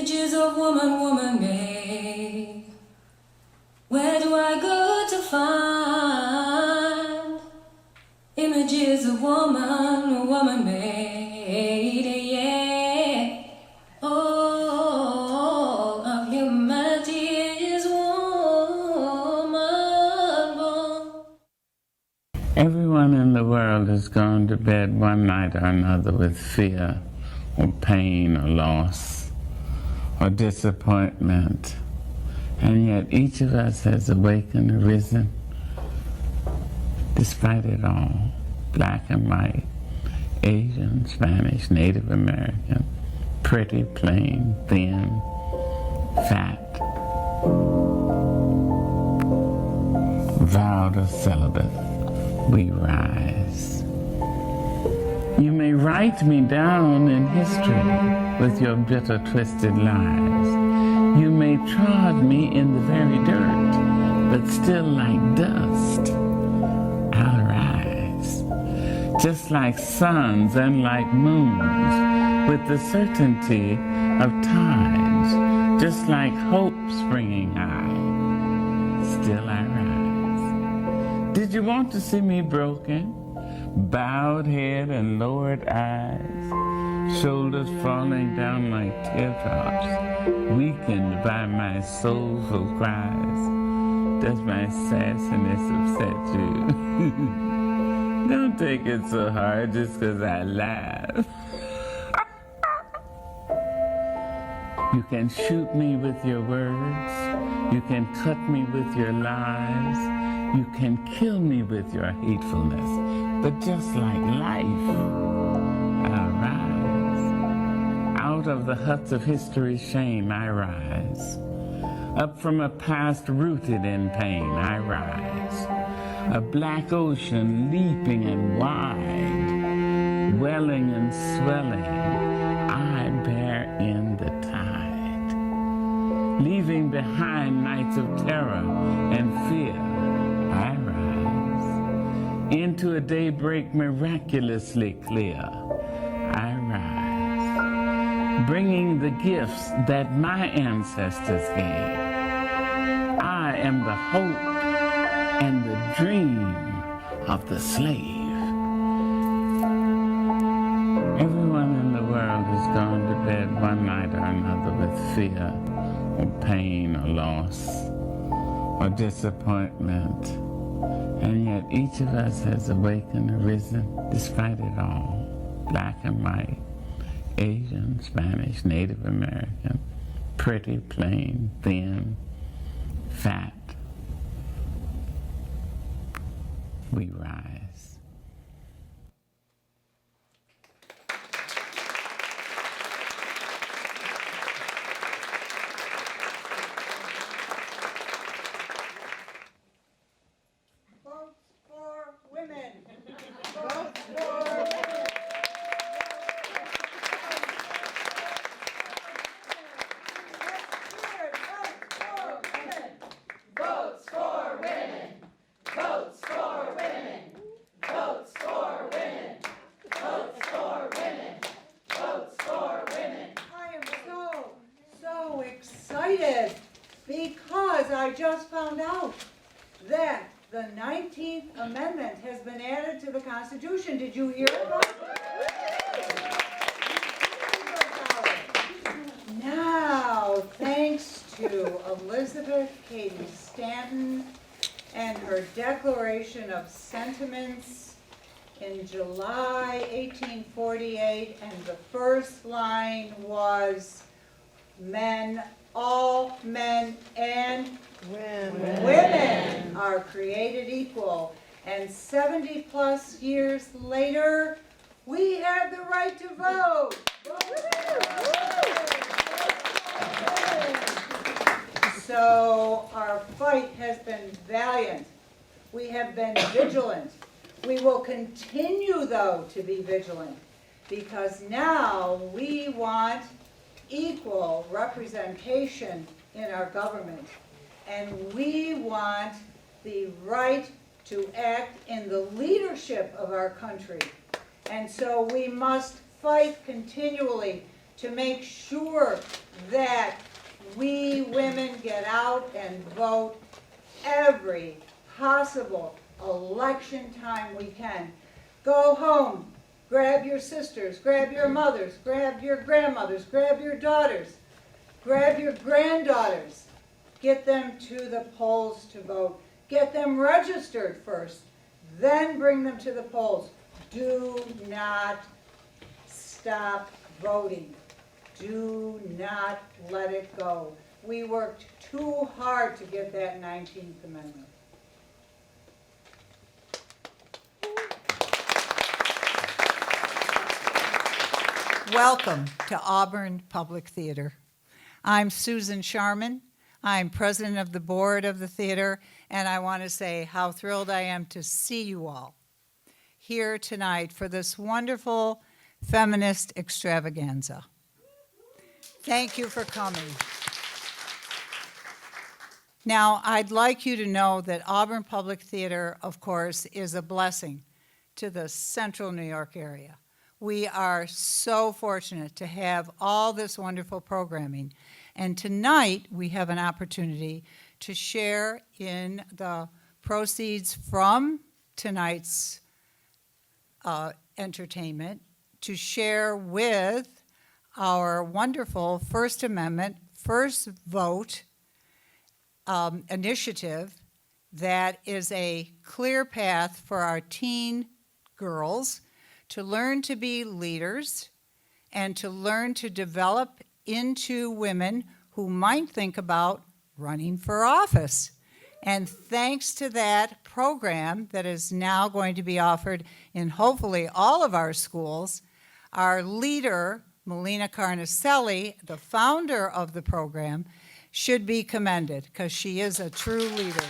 Images of woman made. Where do I go to find images of woman made? Yeah. All of humanity is woman born. Everyone in the world has gone to bed one night or another with fear or pain or loss or disappointment. And yet each of us has awakened and risen despite it all. Black and white, Asian, Spanish, Native American, pretty, plain, thin, fat, vowed or celibate, we rise. You may write me down in history with your bitter, twisted lies. You may trod me in the very dirt, but still like dust, I'll rise. Just like suns and like moons, with the certainty of tides, just like hope springing high, still I rise. Did you want to see me broken? Bowed head and lowered eyes, shoulders falling down like teardrops, weakened by my soulful cries. Does my sassiness upset you? Don't take it so hard just 'cause I laugh. You can shoot me with your words, you can cut me with your lies, you can kill me with your hatefulness, but just like life, I'll rise. Out of the huts of history's shame, I rise. Up from a past rooted in pain, I rise. A black ocean leaping and wide, welling and swelling, I bear in the tide. Leaving behind nights of terror and fear, I rise. Into a daybreak miraculously clear, I rise. Bringing the gifts that my ancestors gave. I am the hope and the dream of the slave. Everyone in the world has gone to bed one night or another with fear or pain or loss or disappointment. And yet each of us has awakened and risen despite it all. Black and white, Asian, Spanish, Native American, pretty, plain, thin, fat, we rise. Votes for women. Votes for women. Votes for women. Votes for women. Votes for women. Votes for women. Votes for women. I am so excited because I just found out that the 19th Amendment has been added to the Constitution. Did you hear about it? Now, thanks to Elizabeth Cady Stanton and her Declaration of Sentiments in July 1848, and the first line was, men, all men and women are created equal. And 70 plus years later, we have the right to vote. So our fight has been valiant. We have been vigilant. We will continue, though, to be vigilant, because now we want equal representation in our government. And we want the right to act in the leadership of our country. And so we must fight continually to make sure that we women get out and vote every possible election time we can. Go home, grab your sisters, grab your mothers, grab your grandmothers, grab your daughters, grab your granddaughters. Get them to the polls to vote. Get them registered first, then bring them to the polls. Do not stop voting. Do not let it go. We worked too hard to get that 19th Amendment. Welcome to Auburn Public Theater. I'm Susan Sharman. I'm president of the board of the theater, and I want to say how thrilled I am to see you all here tonight for this wonderful feminist extravaganza. Thank you for coming. Now, I'd like you to know that Auburn Public Theater, of course, is a blessing to the central New York area. We are so fortunate to have all this wonderful programming. And tonight, we have an opportunity to share in the proceeds from tonight's entertainment, to share with our wonderful First Amendment, First Vote initiative that is a clear path for our teen girls to learn to be leaders and to learn to develop into women who might think about running for office. And thanks to that program that is now going to be offered in hopefully all of our schools, our leader, Melina Carnicelli, the founder of the program, should be commended because she is a true leader.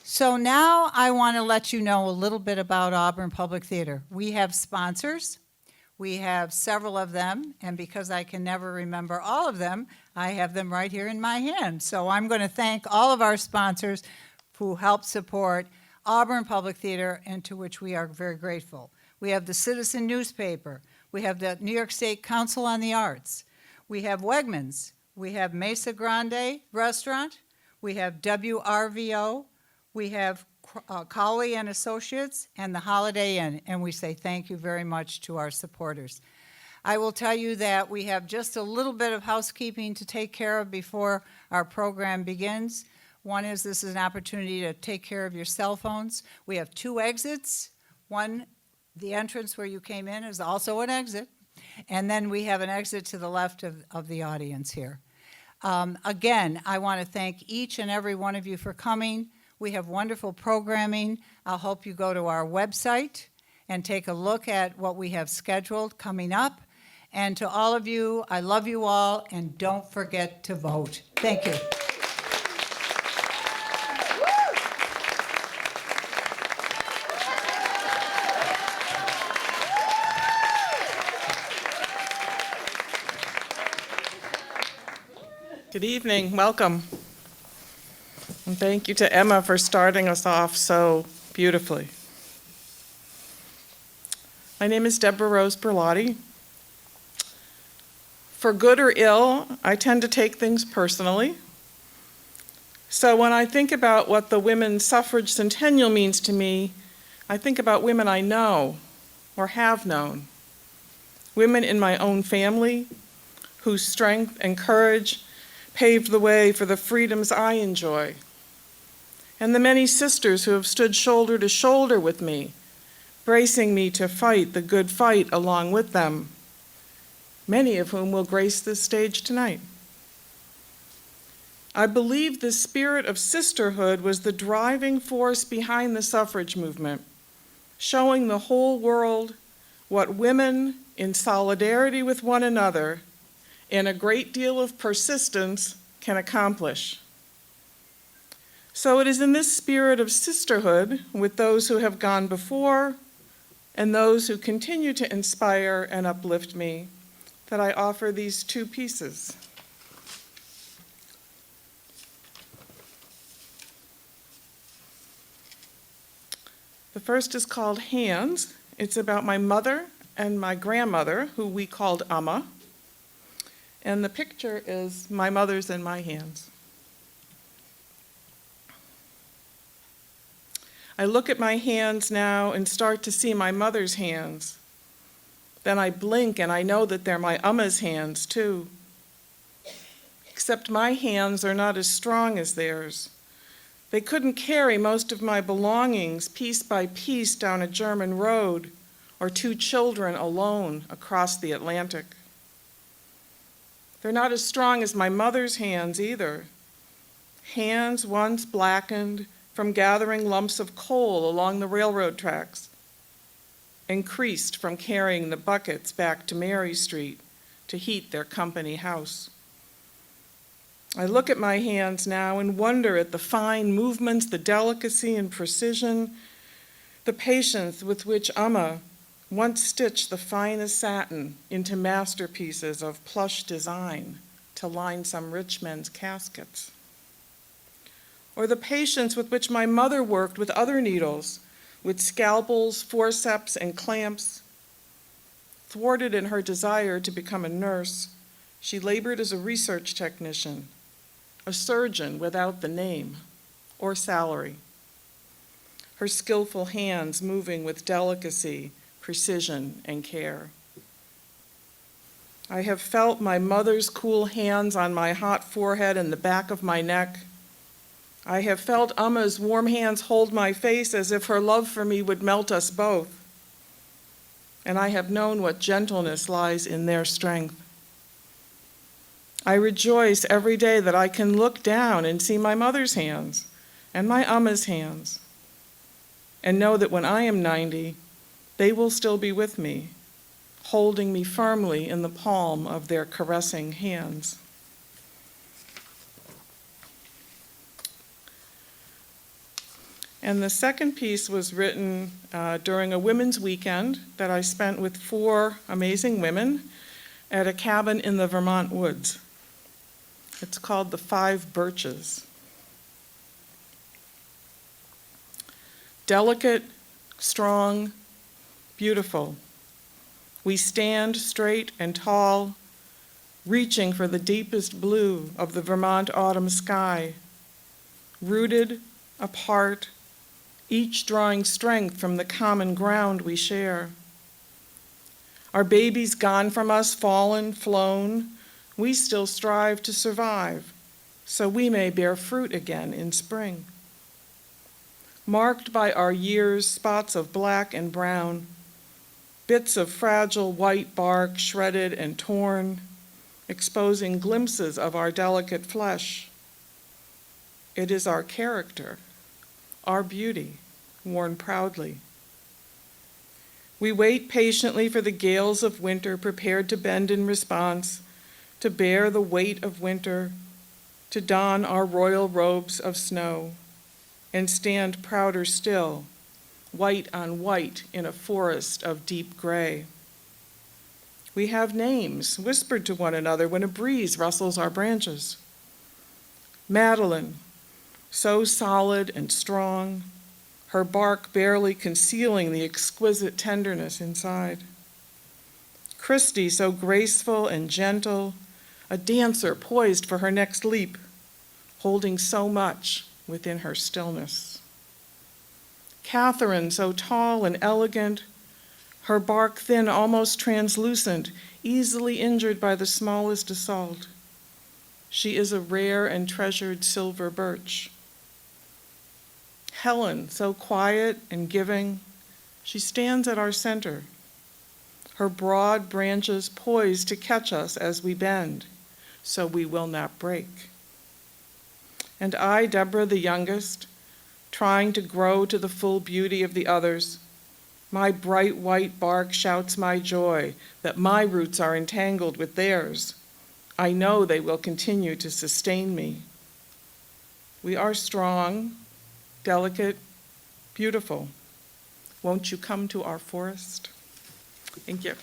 So now I want to let you know a little bit about Auburn Public Theater. We have sponsors. We have several of them, and because I can never remember all of them, I have them right here in my hand. So I'm going to thank all of our sponsors who help support Auburn Public Theater, and to which we are very grateful. We have the Citizen newspaper. We have the New York State Council on the Arts. We have Wegmans. We have Mesa Grande Restaurant. We have WRVO. We have Cowley and Associates and the Holiday Inn, and we say thank you very much to our supporters. I will tell you that we have just a little bit of housekeeping to take care of before our program begins. One is this is an opportunity to take care of your cell phones. We have 2 exits. One, the entrance where you came in, is also an exit, and then we have an exit to the left of the audience here. Again, I want to thank each and every one of you for coming. We have wonderful programming. I'll hope you go to our website and take a look at what we have scheduled coming up. And to all of you, I love you all, and don't forget to vote. Thank you. Good evening, welcome. And thank you to Emma for starting us off so beautifully. My name is Deborah Rose Berlotti. For good or ill, I tend to take things personally. So when I think about what the women's suffrage centennial means to me, I think about women I know or have known. Women in my own family whose strength and courage paved the way for the freedoms I enjoy. And the many sisters who have stood shoulder to shoulder with me, bracing me to fight the good fight along with them, many of whom will grace this stage tonight. I believe the spirit of sisterhood was the driving force behind the suffrage movement, showing the whole world what women, in solidarity with one another, and a great deal of persistence, can accomplish. So it is in this spirit of sisterhood with those who have gone before and those who continue to inspire and uplift me that I offer these 2 pieces. The first is called Hands. It's about my mother and my grandmother, who we called Amma. And the picture is my mother's and my hands. I look at my hands now and start to see my mother's hands. Then I blink and I know that they're my Amma's hands too. Except my hands are not as strong as theirs. They couldn't carry most of my belongings piece by piece down a German road, or 2 children alone across the Atlantic. They're not as strong as my mother's hands either. Hands once blackened from gathering lumps of coal along the railroad tracks, and creased from carrying the buckets back to Mary Street to heat their company house. I look at my hands now and wonder at the fine movements, the delicacy and precision, the patience with which Amma once stitched the finest satin into masterpieces of plush design to line some rich men's caskets. Or the patience with which my mother worked with other needles, with scalpels, forceps, and clamps. Thwarted in her desire to become a nurse, she labored as a research technician, a surgeon without the name or salary. Her skillful hands moving with delicacy, precision, and care. I have felt my mother's cool hands on my hot forehead and the back of my neck. I have felt Amma's warm hands hold my face as if her love for me would melt us both. And I have known what gentleness lies in their strength. I rejoice every day that I can look down and see my mother's hands and my Amma's hands, and know that when I am 90, they will still be with me, holding me firmly in the palm of their caressing hands. And the second piece was written during a women's weekend that I spent with 4 amazing women at a cabin in the Vermont woods. It's called The 5 Birches. Delicate, strong, beautiful. We stand straight and tall, reaching for the deepest blue of the Vermont autumn sky, rooted, apart, each drawing strength from the common ground we share. Our babies gone from us, fallen, flown, we still strive to survive, so we may bear fruit again in spring. Marked by our years' spots of black and brown, bits of fragile white bark shredded and torn, exposing glimpses of our delicate flesh. It is our character, our beauty, worn proudly. We wait patiently for the gales of winter, prepared to bend in response, to bear the weight of winter, to don our royal robes of snow, and stand prouder still, white on white in a forest of deep gray. We have names whispered to one another when a breeze rustles our branches. Madeline, so solid and strong, her bark barely concealing the exquisite tenderness inside. Christy, so graceful and gentle, a dancer poised for her next leap, holding so much within her stillness. Catherine, so tall and elegant, her bark thin, almost translucent, easily injured by the smallest assault. She is a rare and treasured silver birch. Helen, so quiet and giving, she stands at our center, her broad branches poised to catch us as we bend, so we will not break. And I, Deborah, the youngest, trying to grow to the full beauty of the others, my bright white bark shouts my joy that my roots are entangled with theirs. I know they will continue to sustain me. We are strong, delicate, beautiful. Won't you come to our forest? Thank you.